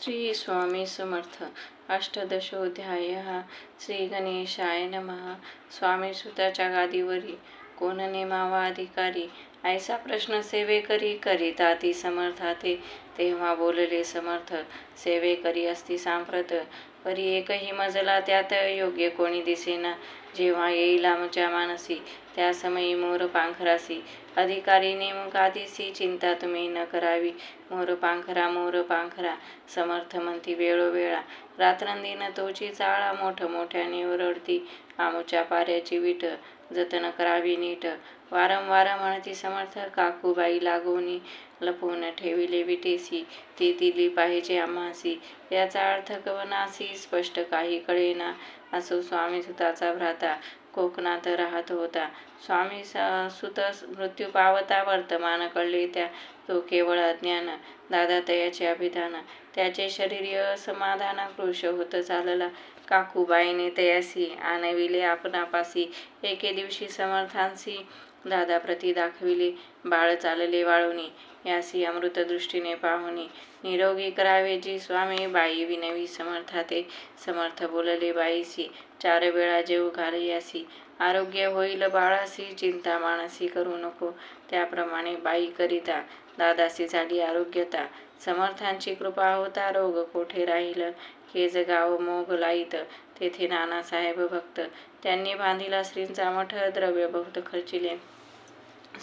श्री स्वामी समर्थ अष्टदशोध्यायः श्री गणेशाय नमः. स्वामी सुताच्या गादीवरी कोण नेमावा अधिकारी, ऐसा प्रश्न सेवे करी करिता ती समर्थाते. तेव्हा बोलले समर्थ, सेवे करी असती सांप्रत, परी एकही मजला त्यात योग्य कोणी दिसेना. जेव्हा येईल आमच्या मानसी, त्या समयी मोर पांखरासी, अधिकारी नेमूक आदिसी, चिंता तुम्ही न करावी. मोर पांखरा समर्थ म्हणती वेळोवेळा, रात्रंदिन तोची चाळा, मोठमोठ्याने ओरडती आमुच्या पाऱ्याची वीट, जतन करावी नीट. वारंवार म्हणती समर्थ, काकूबाई लागोनी लपवून ठेविले विटेसी, ती दिली पाहिजे आम्हासी. याचा अर्थ कवनासी स्पष्ट काही कळेना. असो स्वामी सुताचा भ्राता कोकणात राहत होता. स्वामी सुत मृत्यू पावता वर्तमान कळले त्या, तो केवळ अज्ञान दादा तयाचे अभिधान. त्याचे शरीर असमाधान कृश होत चालला. काकूबाईने तयासी आणविले आपणापासी, एके दिवशी समर्थांसी दादा प्रती दाखविले. बाळ चालले वाळुनी, यासी अमृत दृष्टीने पाहुनी, निरोगी करावे जी स्वामी बाई विनवी समर्थाते. समर्थ बोलले बाईसी, 4 वेळा जेव घाल यासी, आरोग्य होईल बाळासी, चिंता मानसी करू नको. त्याप्रमाणे बाई करिता दादासी झाली आरोग्यता. समर्थांची कृपा होता रोग कोठे राहील, केज गाव मोग लाईत, तेथे नानासाहेब भक्त. त्यांनी बांधिला श्रींचा मठ, द्रव्य बहुत खर्चिले.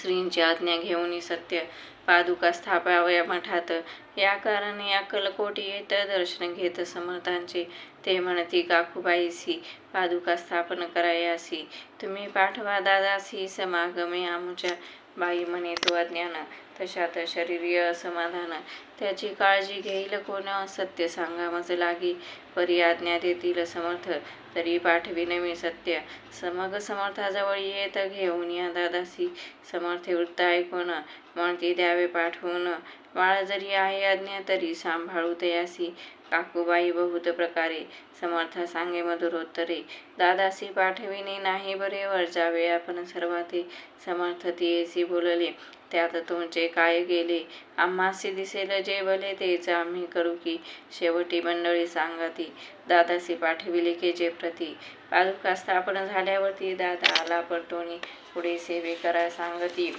श्रींची आज्ञा घेऊन सत्य पादुका स्थापाव्या मठात. या कारणे अक्कलकोटी येत दर्शन घेत समर्थांचे. ते म्हणती काकूबाईसी, पादुका स्थापन करायासी, तुम्ही पाठवा दादासी समागमे आमुच्या. बाई म्हणे तो अज्ञान, तशात शरीर असमाधान, त्याची काळजी घेईल कोण, सत्य सांगा मज लागी. परी आज्ञा देतील समर्थ, तरी पाठविन मी सत्य. समग समर्थाजवळ येत घेऊन या दादासी. समर्थ वृत्त ऐकून म्हणती द्यावे पाठवून, बाळ जरी आहे अज्ञा तरी सांभाळू तयासी. काकूबाई बहुत प्रकारे समर्था सांगे मधुरोत्तरे, दादासी पाठविणे नाही बरे, वर जावे आपण सर्वाते. समर्थ तियेसी बोलले, त्यात तुमचे काय गेले, आम्हासी दिसेल जे भले तेच आम्ही करू की. शेवटी मंडळी सांगती दादासी पाठविले के जे प्रती. पादुका स्थापन झाल्यावरती दादा आला परतोनी, पुढे सेवे करा सांगती.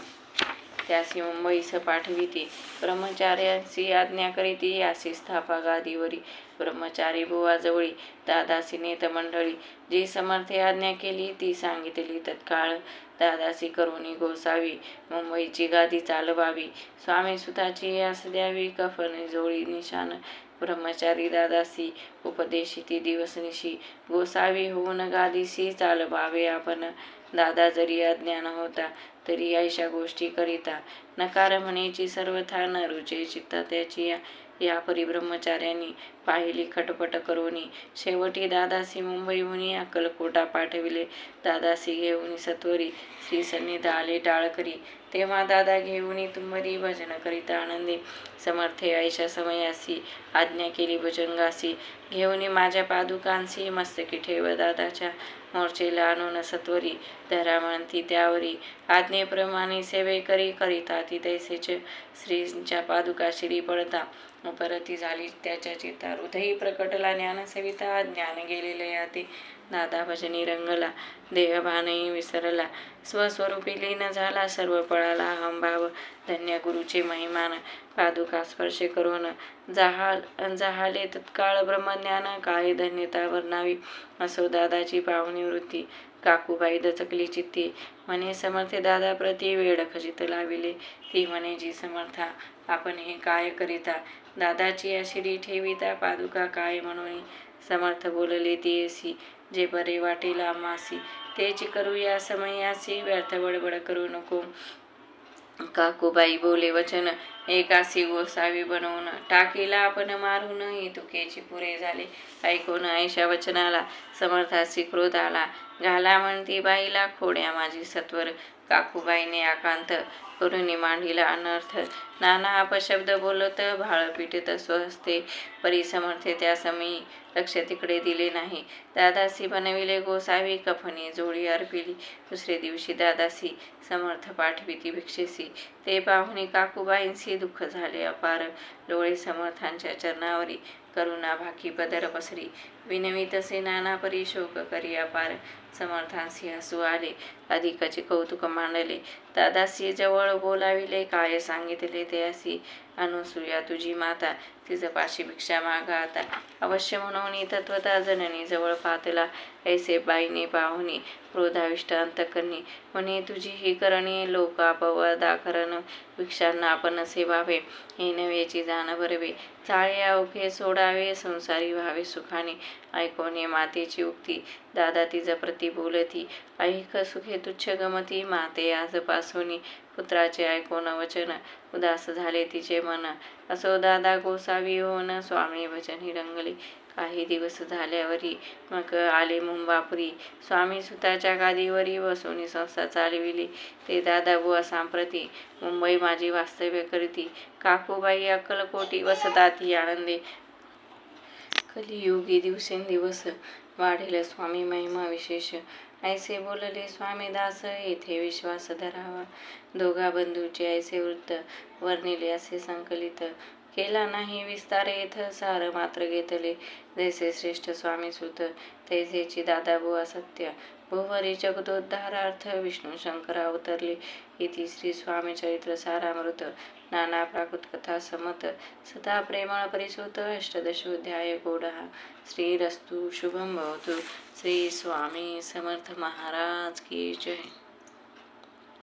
त्यासी मुंबईस पाठविती, ब्रह्मचार्यांसी आज्ञा करीती, यासी स्थापा गादीवरी. ब्रह्मचारी बुवाजवळी दादासी नेत मंडळी, जी समर्थे आज्ञा केली ती सांगितली तत्काळ. दादासी करुणी गोसावी, मुंबईची गादी चालवावी. स्वामी सुताची यास द्यावी, कफन जोळी निशान. ब्रह्मचारी दादासी उपदेशिती दिवसनिशी, गोसावी होऊन गादीसी चालवावे आपण. दादा जरी अज्ञान होता तरी ऐशा गोष्टी करिता, नकार म्हणेची सर्वथा न रुचे चित्ता त्याची. या परी ब्रह्मचार्यांनी पाहिली खटपट करोनी, शेवटी दादासी मुंबईहून अक्कलकोटा पाठविले. दादासी घेऊन सत्वरी श्री सन्निध आले टाळकरी. तेव्हा दादा घेऊन तुंबरी भजन करिता आनंदी. समर्थे ऐशा समयासी आज्ञा केली भुजंगासी, घेऊन माझ्या पादुकांसी मस्तकी ठेव दादाच्या. मोर्चेला आणून सत्वरी धरा म्हणती त्यावरी, आज्ञेप्रमाणे सेवे करिता ती तैसेच. श्रींच्या पादुका शिरी पडता परती झाली त्याच्या चित्ता. हृदयी प्रकटला ज्ञान सविता, ज्ञान गेलेले याते. दादा भजनी रंगला, देहभानही विसरला, स्वस्वरूपी लीन झाला, सर्व पळाला अहंभाव. धन्य गुरुचे महिमान, पादुका स्पर्श करून जाहाले तत्काळ ब्रह्मज्ञान. काय धन्यता वर्णावी, असो दादाची पावनी वृत्ती. काकूबाई दचकली चित्ती, म्हणे समर्थे दादा प्रति वेळ खचित लाविले. ती म्हणे जी समर्था, आपण हे काय करिता, दादाची आशिरी ठेविता पादुका काय म्हणून. समर्थ बोलले तियेसी, जे बरे वाटेल आम्हासी, तेच करू या समयासी, व्यर्थ बडबड करू नको. काकूबाई बोले वचन, एकासी गोसावी बनवून टाकीला आपण मारून, ही तुकेची पुरे झाले. ऐकून ऐशा वचनाला समर्थासी क्रोध आला, घाला म्हणती बाईला खोड्या माझी सत्वर. काकूबाईने आकांत करुणी मांडीला अनर्थ. नाना अपशब्द बोलत भाळ पिटत स्वहस्ते. परी समर्थे त्या समी लक्ष तिकडे दिले नाही. दादासी बनविले गोसावी कफनी जोडी अर्पिली. दुसरे दिवशी दादासी समर्थ पाठविती भिक्षेसी. ते पाहुणी काकूबाईंसी दुःख झाले अपार. लोळे समर्थांच्या चरणावरी करुणा भाकी पदर पसरी. विनवितसे नाना परी शोक करी अपार. समर्थांसी हसू आले अधिकचे कौतुक मांडले. दादासी जवळ बोलाविले काय सांगितले ते असी. अनुसूया तुझी माता तिज पाशी भिक्षा मागा आता. अवश्य म्हणून तत्वता जननी जवळ पातला. ऐसे बाईने पाहुणी क्रोधाविष्ट अंतकरणी. म्हणे तुझी ही करणी लोक अपवादा करण. भिक्षांना आपण सेवावे हे नव्याची जाण भरवे. चाळे अवघे सोडावे संसारी व्हावे सुखाने. ऐकोने मातेची उक्ती दादा तिज प्रति बोलती. ऐक सुखे तुच्छ गमती माते आज पासोनी. पुत्राचे ऐकोन वचन उदास झाले तिचे मन. असो दादा गोसावी होन स्वामी भजनी रंगले. काही दिवस झाल्यावरी मग आले मुंबापुरी. स्वामी सुताच्या गादीवरी बसून संस्था चालविली. ते दादा बुवा सांप्रती मुंबई माझी वास्तव्य करीती. काकूबाई अक्कलकोटी वसताती आनंदे. कलियुगी दिवसेंदिवस वाढेल स्वामी महिमा विशेष. ऐसे बोलले स्वामीदास येथे विश्वास धरावा. दोघा बंधूचे ऐसे वृत्त वर्णिले असे संकलित. केला नाही विस्तार येथ सार मात्र घेतले. जैसे श्रेष्ठ स्वामी सुत तैसेची दादाबुवा सत्य. भुवरी जगदोद्धारार्थ विष्णू शंकर अवतरले. इति श्री स्वामी चरित्र सारामृत. नाना प्राकृत कथा समत. सदा प्रेमळ परिसुत. अष्टदशोध्याय गौडः. श्रीरस्तु शुभं भवतु. श्री स्वामी समर्थ महाराज की जय.